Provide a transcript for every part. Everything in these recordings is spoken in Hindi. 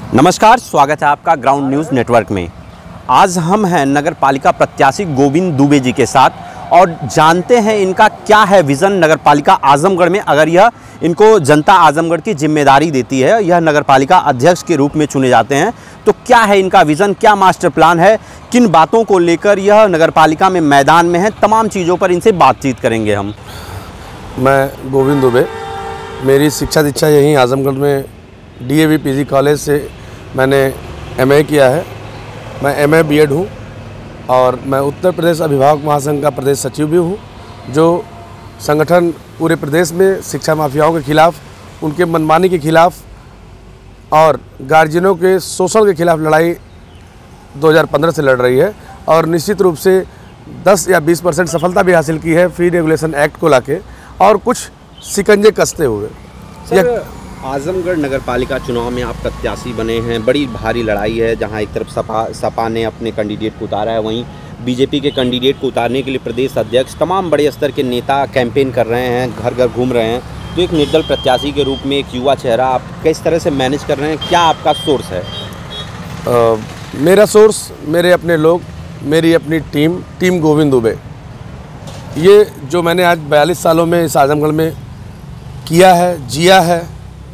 नमस्कार, स्वागत है आपका ग्राउंड न्यूज़ नेटवर्क में। आज हम हैं नगर पालिका प्रत्याशी गोविंद दुबे जी के साथ और जानते हैं इनका क्या है विज़न नगर पालिका आजमगढ़ में। अगर यह इनको जनता आजमगढ़ की जिम्मेदारी देती है, यह नगर पालिका अध्यक्ष के रूप में चुने जाते हैं, तो क्या है इनका विज़न, क्या मास्टर प्लान है, किन बातों को लेकर यह नगर पालिका में मैदान में है, तमाम चीज़ों पर इनसे बातचीत करेंगे हम। मैं गोविंद दुबे, मेरी शिक्षा दीक्षा यहीं आजमगढ़ में DAV PG कॉलेज से मैंने MA किया है। मैं MA B.Ed हूँ और मैं उत्तर प्रदेश अभिभावक महासंघ का प्रदेश सचिव भी हूँ, जो संगठन पूरे प्रदेश में शिक्षा माफियाओं के खिलाफ़, उनके मनमानी के खिलाफ़ और गार्जियनों के शोषण के खिलाफ़ लड़ाई 2015 से लड़ रही है और निश्चित रूप से 10 या 20% सफलता भी हासिल की है फ़ी रेगुलेशन एक्ट को लाके और कुछ शिकंजे कसते हुए। सर, आजमगढ़ नगर पालिका चुनाव में आप प्रत्याशी बने हैं, बड़ी भारी लड़ाई है, जहां एक तरफ सपा ने अपने कैंडिडेट को उतारा है, वहीं बीजेपी के कैंडिडेट को उतारने के लिए प्रदेश अध्यक्ष, तमाम बड़े स्तर के नेता कैंपेन कर रहे हैं, घर घर घूम रहे हैं। तो एक निर्दल प्रत्याशी के रूप में, एक युवा चेहरा, आप किस तरह से मैनेज कर रहे हैं, क्या आपका सोर्स है? मेरा सोर्स मेरे अपने लोग, मेरी अपनी टीम गोविंद दुबे। ये जो मैंने आज 42 सालों में इस आजमगढ़ में किया है, जिया है,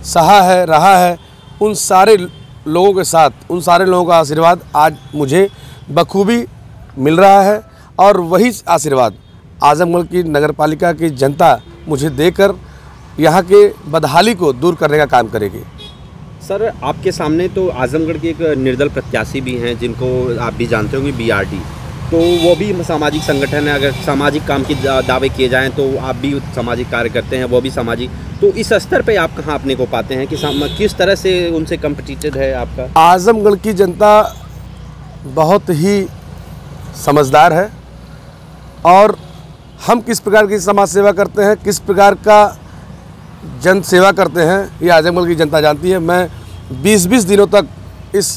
सहा है, रहा है, उन सारे लोगों के साथ, उन सारे लोगों का आशीर्वाद आज मुझे बखूबी मिल रहा है और वही आशीर्वाद आजमगढ़ की नगर पालिका की जनता मुझे देकर यहाँ के बदहाली को दूर करने का काम करेगी। सर, आपके सामने तो आजमगढ़ के एक निर्दल प्रत्याशी भी हैं, जिनको आप भी जानते होंगे, BRD, तो वो भी सामाजिक संगठन है। अगर सामाजिक काम के दावे किए जाएं तो आप भी सामाजिक कार्य करते हैं, वो भी सामाजिक। तो इस स्तर पे आप कहाँ अपने को पाते हैं कि किस तरह से उनसे कम्पिटिटेड है आपका? आजमगढ़ की जनता बहुत ही समझदार है और हम किस प्रकार की समाज सेवा करते हैं, किस प्रकार का जन सेवा करते हैं, ये आजमगढ़ की जनता जानती है। मैं 20-20 दिनों तक इस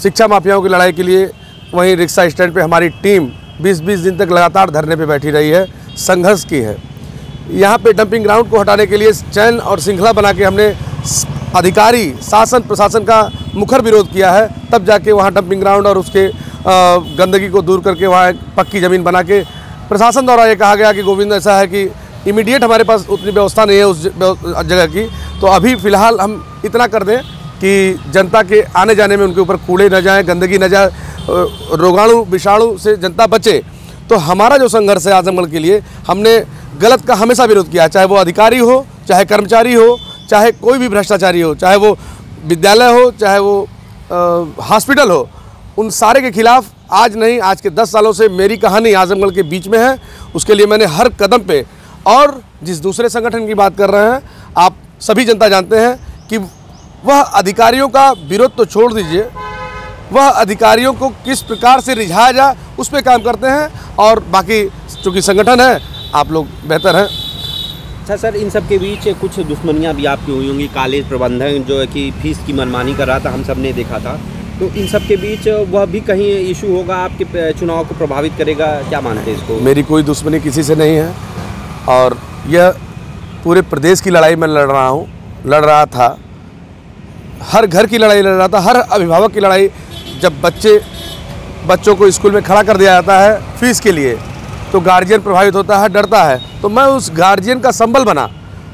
शिक्षा माफियाओं की लड़ाई के लिए वहीं रिक्शा स्टैंड पे हमारी टीम 20-20 दिन तक लगातार धरने पे बैठी रही है, संघर्ष की है। यहाँ पे डंपिंग ग्राउंड को हटाने के लिए चैन और श्रृंखला बना के हमने अधिकारी, शासन, प्रशासन का मुखर विरोध किया है, तब जाके वहाँ डंपिंग ग्राउंड और उसके गंदगी को दूर करके वहाँ एक पक्की ज़मीन बना के प्रशासन द्वारा ये कहा गया कि गोविंद, ऐसा है कि इमीडिएट हमारे पास उतनी व्यवस्था नहीं है उस जगह की, तो अभी फ़िलहाल हम इतना कर दें कि जनता के आने जाने में उनके ऊपर कूड़े न जाएँ, गंदगी न जाए, रोगाणु विषाणु से जनता बचे। तो हमारा जो संघर्ष है आजमगढ़ के लिए, हमने गलत का हमेशा विरोध किया, चाहे वो अधिकारी हो, चाहे कर्मचारी हो, चाहे कोई भी भ्रष्टाचारी हो, चाहे वो विद्यालय हो, चाहे वो हॉस्पिटल हो, उन सारे के खिलाफ आज नहीं, आज के 10 सालों से मेरी कहानी आजमगढ़ के बीच में है। उसके लिए मैंने हर कदम पे, और जिस दूसरे संगठन की बात कर रहे हैं, आप सभी जनता जानते हैं कि वह अधिकारियों का विरोध तो छोड़ दीजिए, वह अधिकारियों को किस प्रकार से रिझाया जाए उस पर काम करते हैं। और बाकी चूँकि संगठन है, आप लोग बेहतर हैं। अच्छा सर, इन सब के बीच कुछ दुश्मनियां भी आपकी हुई होंगी। कॉलेज प्रबंधन जो है कि फीस की मनमानी कर रहा था, हम सब ने देखा था, तो इन सब के बीच वह भी कहीं इशू होगा, आपके चुनाव को प्रभावित करेगा, क्या मानते हैं इसको? मेरी कोई दुश्मनी किसी से नहीं है और यह पूरे प्रदेश की लड़ाई मैं लड़ रहा था, हर घर की लड़ाई लड़ रहा था, हर अभिभावक की लड़ाई। जब बच्चों को स्कूल में खड़ा कर दिया जाता है फीस के लिए, तो गार्जियन प्रभावित होता है, डरता है, तो मैं उस गार्जियन का संबल बना।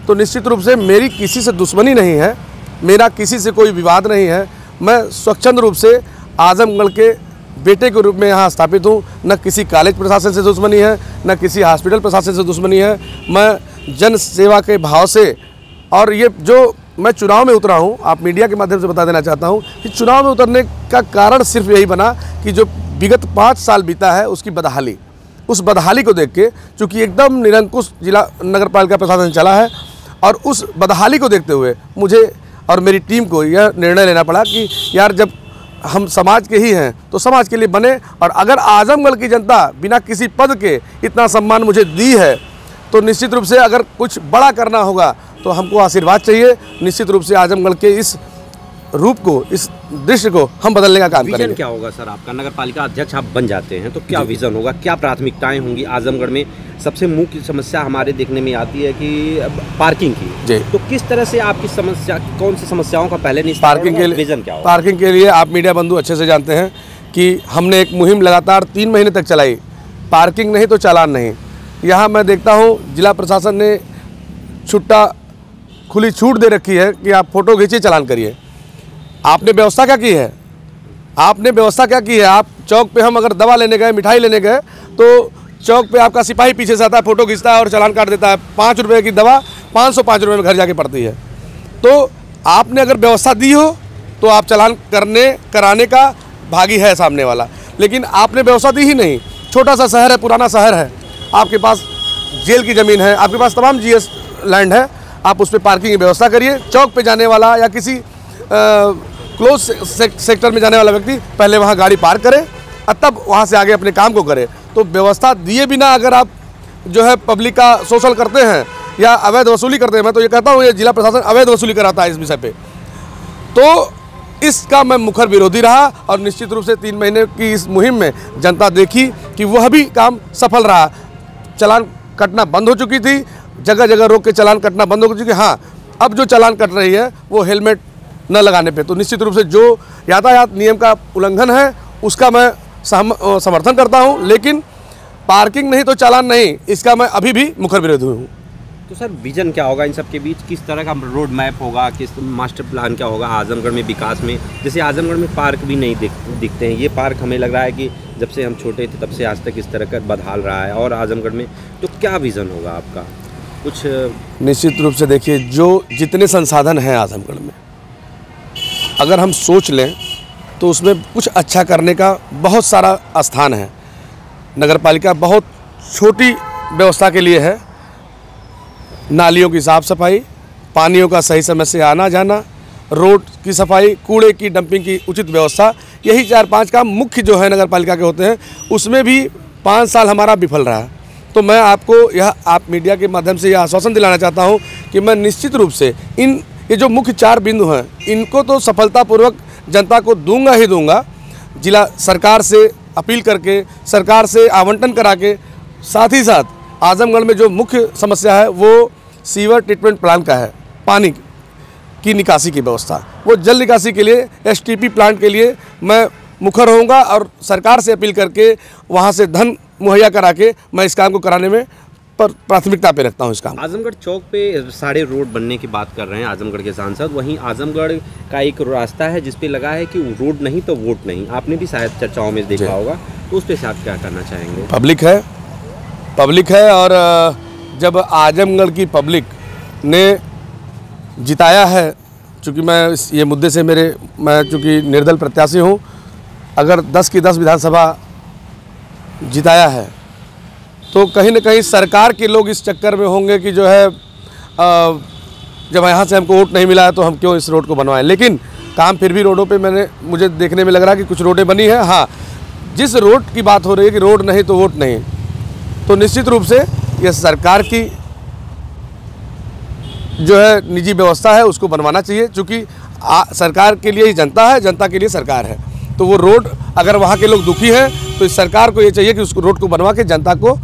तो निश्चित रूप से मेरी किसी से दुश्मनी नहीं है, मेरा किसी से कोई विवाद नहीं है। मैं स्वच्छंद रूप से आजमगढ़ के बेटे के रूप में यहाँ स्थापित हूँ। न किसी कॉलेज प्रशासन से दुश्मनी है, न किसी हॉस्पिटल प्रशासन से दुश्मनी है। मैं जन सेवा के भाव से, और ये जो मैं चुनाव में उतरा हूँ, आप मीडिया के माध्यम से बता देना चाहता हूँ कि चुनाव में उतरने का कारण सिर्फ यही बना कि जो विगत 5 साल बीता है उसकी बदहाली, उस बदहाली को देख के, चूँकि एकदम निरंकुश जिला नगर पालिका प्रशासन चला है, और उस बदहाली को देखते हुए मुझे और मेरी टीम को यह निर्णय लेना पड़ा कि यार, जब हम समाज के ही हैं तो समाज के लिए बने। और अगर आजमगढ़ की जनता बिना किसी पद के इतना सम्मान मुझे दी है, तो निश्चित रूप से अगर कुछ बड़ा करना होगा तो हमको आशीर्वाद चाहिए। निश्चित रूप से आजमगढ़ के इस रूप को, इस दृश्य को हम बदलने का काम करेंगे। विजन क्या होगा सर आपका? नगर पालिका अध्यक्ष आप बन जाते हैं तो क्या विजन होगा, क्या प्राथमिकताएं होंगी आजमगढ़ में? सबसे मुख्य समस्या हमारे देखने में आती है कि पार्किंग की। जी। तो किस तरह से आपकी समस्या, कौन सी समस्याओं का पहले निस्तारण पार्किंग के लिए विजन क्या होगा? पार्किंग के लिए आप मीडिया बंधु अच्छे से जानते हैं कि हमने एक मुहिम लगातार 3 महीने तक चलाई, पार्किंग नहीं तो चालान नहीं। यहाँ मैं देखता हूँ जिला प्रशासन ने खुली छूट दे रखी है कि आप फ़ोटो खींचिए, चालान करिए। आपने व्यवस्था क्या की है? आपने व्यवस्था क्या की है? आप चौक पे, हम अगर दवा लेने गए, मिठाई लेने गए, तो चौक पे आपका सिपाही पीछे से आता है, फ़ोटो खींचता है और चालान काट देता है। 5 रुपये की दवा 505 रुपये में घर जाके पड़ती है। तो आपने अगर व्यवस्था दी हो तो आप चालान कराने का भागी है सामने वाला, लेकिन आपने व्यवस्था दी ही नहीं। छोटा सा शहर है, पुराना शहर है, आपके पास जेल की ज़मीन है, आपके पास तमाम जीएस लैंड है, आप उस पर पार्किंग की व्यवस्था करिए। चौक पे जाने वाला या किसी क्लोज सेक्टर में जाने वाला व्यक्ति पहले वहाँ गाड़ी पार्क करे और तब वहाँ से आगे अपने काम को करे। तो व्यवस्था दिए बिना अगर आप जो है पब्लिक का शोषण करते हैं या अवैध वसूली करते हैं, मैं तो ये कहता हूँ ये जिला प्रशासन अवैध वसूली कराता है इस विषय पे, तो इसका मैं मुखर विरोधी रहा। और निश्चित रूप से 3 महीने की इस मुहिम में जनता देखी कि वह भी काम सफल रहा। चालान कटना बंद हो चुकी थी, जगह जगह रोक के चालान कटना बंद हो चुकी। हाँ, अब जो चालान कट रही है वो हेलमेट न लगाने पे, तो निश्चित रूप से जो यातायात नियम का उल्लंघन है उसका मैं समर्थन करता हूं, लेकिन पार्किंग नहीं तो चालान नहीं, इसका मैं अभी भी मुखर विरोधी हूं। तो सर विजन क्या होगा इन सब के बीच? किस तरह का रोड मैप होगा, किस मास्टर प्लान क्या होगा आजमगढ़ में विकास में? जैसे आजमगढ़ में पार्क भी नहीं दिखते हैं, ये पार्क हमें लग रहा है कि जब से हम छोटे थे तब से आज तक इस तरह का बदहाल रहा है। और आजमगढ़ में तो क्या विज़न होगा आपका कुछ? निश्चित रूप से देखिए, जो जितने संसाधन हैं आजमगढ़ में, अगर हम सोच लें तो उसमें कुछ अच्छा करने का बहुत सारा स्थान है। नगर पालिका बहुत छोटी व्यवस्था के लिए है, नालियों की साफ़ सफाई, पानियों का सही समय से आना जाना, रोड की सफाई, कूड़े की डंपिंग की उचित व्यवस्था, यही 4-5 काम मुख्य जो है नगर पालिका के होते हैं। उसमें भी 5 साल हमारा विफल रहा। तो मैं आपको यह आप मीडिया के माध्यम से यह आश्वासन दिलाना चाहता हूं कि मैं निश्चित रूप से ये जो मुख्य 4 बिंदु हैं इनको तो सफलतापूर्वक जनता को दूंगा ही दूंगा। जिला सरकार से अपील करके, सरकार से आवंटन करा के, साथ ही साथ आजमगढ़ में जो मुख्य समस्या है वो सीवर ट्रीटमेंट प्लांट का है, पानी की निकासी की व्यवस्था, वो जल निकासी के लिए एसटीपी प्लांट के लिए मैं मुखर होऊंगा और सरकार से अपील करके वहाँ से धन मुहैया करा के मैं इस काम को कराने में प्राथमिकता पे रखता हूँ इस काम। आजमगढ़ चौक पे सारे रोड बनने की बात कर रहे हैं आजमगढ़ के सांसद, वहीं आजमगढ़ का एक रास्ता है जिसपे लगा है कि रोड नहीं तो वोट नहीं, आपने भी शायद चर्चाओं में देखा होगा, तो उस पे आप क्या करना चाहेंगे? पब्लिक है और जब आजमगढ़ की पब्लिक ने जिताया है, चूँकि मैं ये मुद्दे से मैं चूँकि निर्दल प्रत्याशी हूँ, अगर 10 की 10 विधानसभा जिताया है तो कहीं न कहीं सरकार के लोग इस चक्कर में होंगे कि जो है जब यहाँ से हमको वोट नहीं मिला है तो हम क्यों इस रोड को बनवाएं। लेकिन काम फिर भी रोडों पे मुझे देखने में लग रहा है कि कुछ रोडें बनी हैं। हाँ, जिस रोड की बात हो रही है कि रोड नहीं तो वोट नहीं, तो निश्चित रूप से यह सरकार की जो है निजी व्यवस्था है उसको बनवाना चाहिए, चूँकि सरकार के लिए ही जनता है, जनता के लिए सरकार है। तो वो रोड अगर वहाँ के लोग दुखी हैं तो इस सरकार को ये चाहिए कि उस रोड को बनवा के जनता को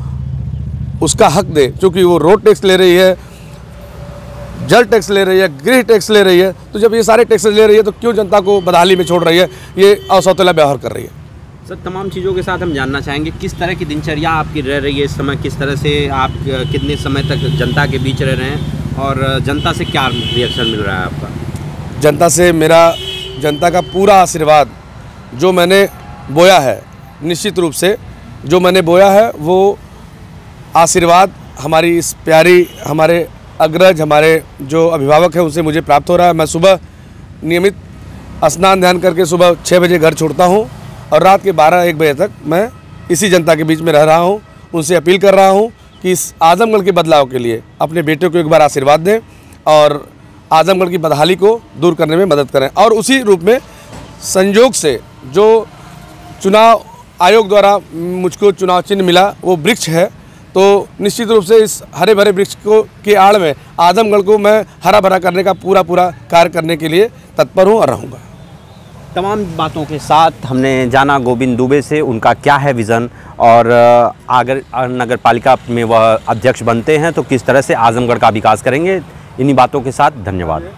उसका हक दे, क्योंकि वो रोड टैक्स ले रही है, जल टैक्स ले रही है, गृह टैक्स ले रही है। तो जब ये सारे टैक्स ले रही है तो क्यों जनता को बदहाली में छोड़ रही है, ये असौतेला व्यवहार कर रही है। सर, तमाम चीज़ों के साथ हम जानना चाहेंगे किस तरह की दिनचर्या आपकी रह रही है इस समय, किस तरह से आप कितने समय तक जनता के बीच रह रहे हैं और जनता से क्या रिएक्शन मिल रहा है आपका? जनता का पूरा आशीर्वाद जो मैंने बोया है, निश्चित रूप से जो मैंने बोया है वो आशीर्वाद हमारी इस प्यारी हमारे अग्रज, हमारे जो अभिभावक हैं उनसे मुझे प्राप्त हो रहा है। मैं सुबह नियमित स्नान ध्यान करके सुबह 6 बजे घर छोड़ता हूं और रात के 12-1 बजे तक मैं इसी जनता के बीच में रह रहा हूं। उनसे अपील कर रहा हूं कि इस आजमगढ़ के बदलाव के लिए अपने बेटे को एक बार आशीर्वाद दें और आजमगढ़ की बदहाली को दूर करने में मदद करें। और उसी रूप में संयोग से जो चुनाव आयोग द्वारा मुझको चुनाव चिन्ह मिला वो वृक्ष है, तो निश्चित रूप से इस हरे भरे वृक्ष के आड़ में आजमगढ़ को मैं हरा भरा करने का पूरा कार्य करने के लिए तत्पर हूँ और रहूँगा। तमाम बातों के साथ हमने जाना गोविंद दुबे से उनका क्या है विज़न, और अगर नगर पालिका में वह अध्यक्ष बनते हैं तो किस तरह से आजमगढ़ का विकास करेंगे। इन्हीं बातों के साथ धन्यवाद।